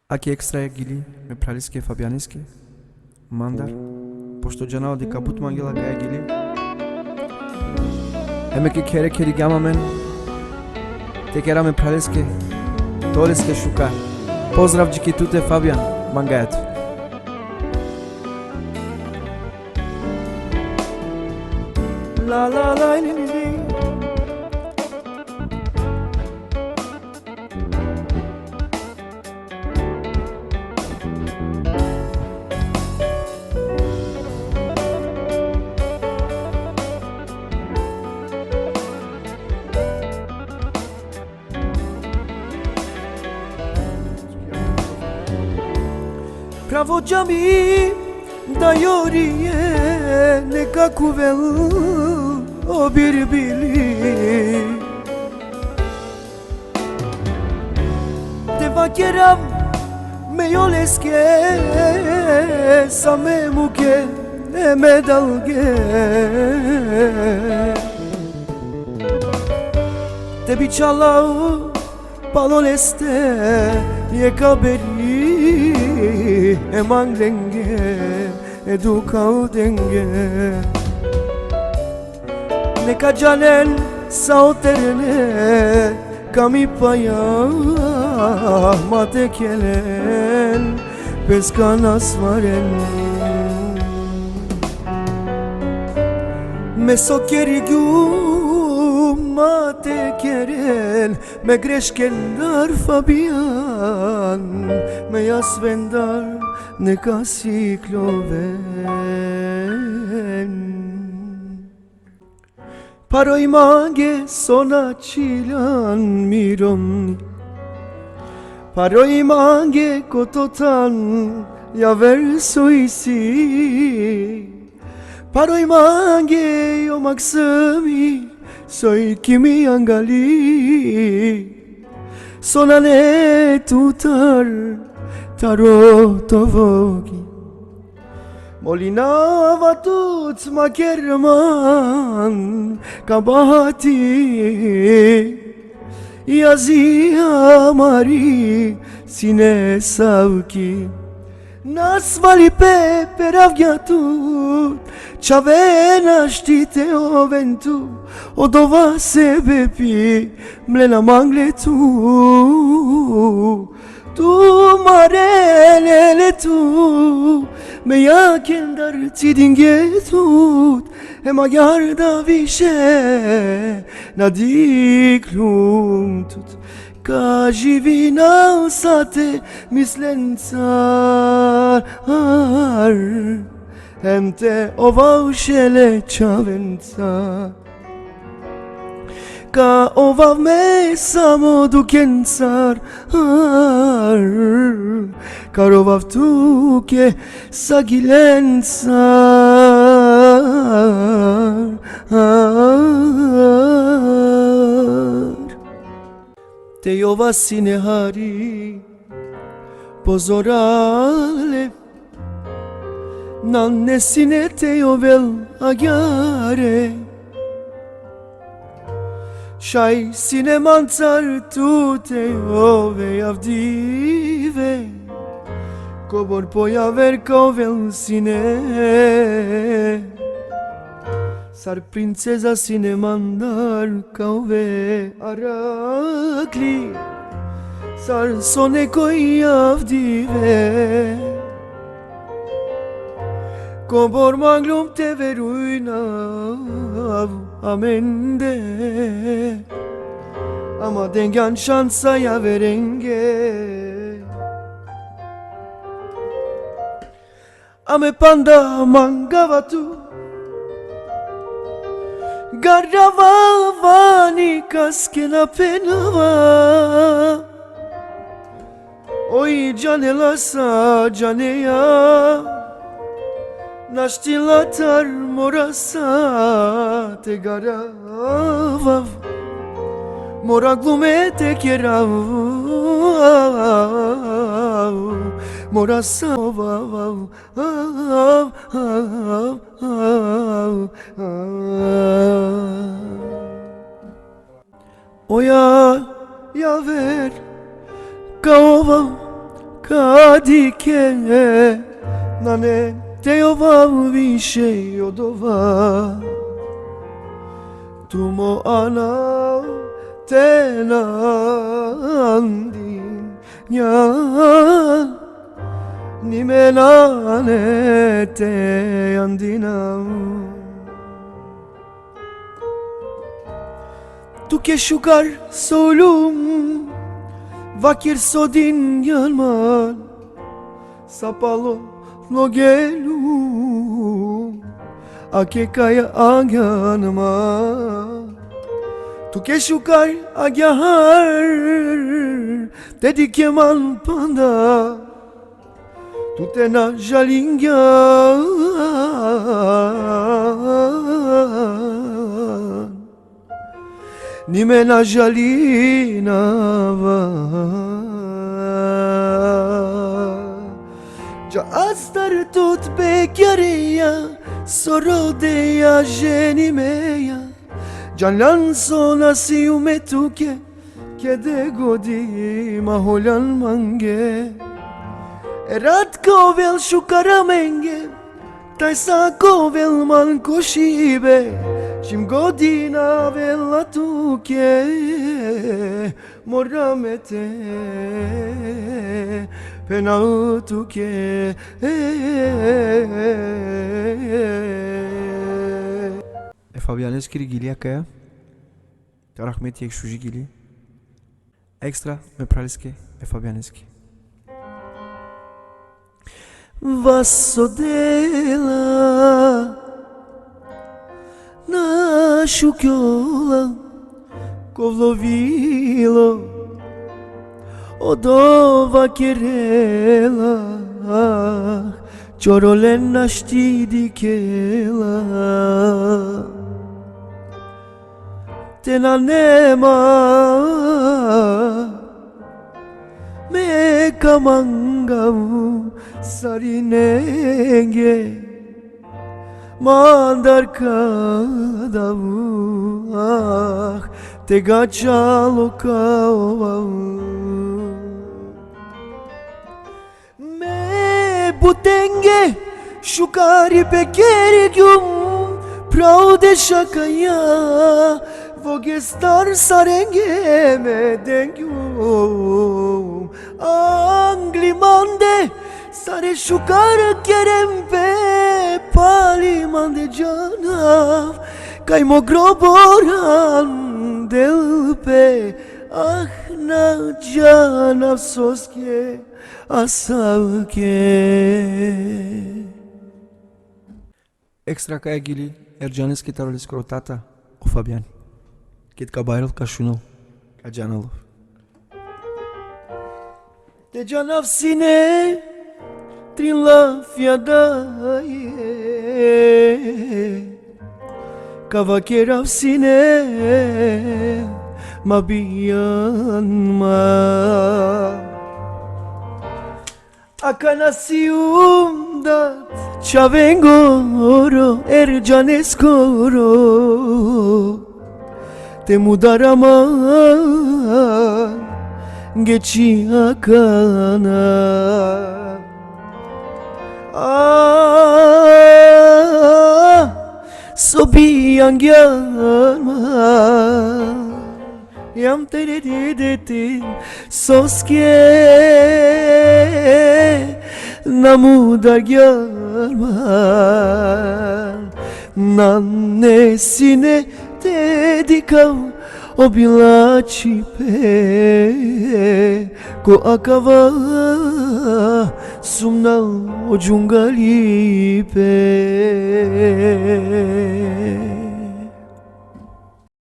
Aqui extra gili, me praliske fabianiske, mandar, pošto janao di kaput mangela gaya gili. Emeki kere keri gama men, tekera me praliske, doleske šuka. Pozdrav Džikitute Fabian, mangajat. La la la li li li. Pravo džami da yorije nekako vel o bir bili Deva keram me yoleske same muke me dalge Te biçalau paloleste ye kaberi Eman denge, edukau denge Neka canen sauterne Kami paya matekelen Peskanas varen Mesokeri matekeren Me greșkendar Fabian Me jasvendar neka sikloven Paroj mange sona čilan mirom Paroj mange kototan ja versoisi Paroj mange yo maksami Soy kimi angali Sonane tutar Taro tovogi Molina vatut makerman Kabahati Yazi amari Sine savki Nasvali pe peravgyatut Čavena štite oventu Od ova sebepi Mlena mangletu Tu marelele tu Me jakendar ti dingetut Ema yarda više Na diklumtut Ka živi na sate mislencar Hem te ova šele čavenca Ka ova me samo dukencar Kar ova tuke sagilencar Te ova sinehari pozorale Nannesine te jovel agyare Shaj sine mancar tu te jove javdive Kobor pojaver kovel sine Sar princeza sine mandar kave arakli Sar sone koi javdive Kobor manglum te veruinav amende Ama dengan şansaya verenge Ame panda mangavatu Garava vani kaskena penava Oi canela sa caneya Naštilatar morasa te garavav Mora glume te kerav Morasa vav Oya ya ver Kaova dike na ne te ova više od ova tumo ana te nandin nja ni me ne te andinam tu ke shukar solum vakir sodin yalman sapalo no gelu ake kaya agyanma tu ke shukar agyahar dedi keman panda tu te na jalingyan ni me na jalinava ja astar tot bekariya sorodeya jenimeya Canlan sona siume tuke Kede godi maholan mange Erat kovel shukara menge Taisa kovel man koshibe Shim godina vela tuke Moramete Pena tuke Fabianeschi Rigilia Kaya Rahmeti Ekshuji Gili Extra Mepralski e Fabianeschi Vassodela Na shukjola Kovlovilo Odova kerela Čorolen štidikela Tena nema Me kamangavu sarinenge Mandar kadavu Te gachalo kaovavu Me butenge Shukari pekerigyum Praude shakaya Vogestar sarenge me dengyum Anglimande sare shukar kerempe Palimande canav Kaymo groboran delpe Ah na canav soske asavke Extra Kaya Gili Ercanes Kitarolis Krotata o Fabian Kit Kabayrıl Kaşunul Kacanalov Te canav sine Trinla fiadaye Kavakerav sine Mabiyanma Akanasiumdat Chavengoro Ercaneskoro Te mudaraman Geçi akana Sobiyan gelma Yam teredetin soske Namuda gelma Nannesine dedikav Obilacipe Ko akava Sumnal o džungalipe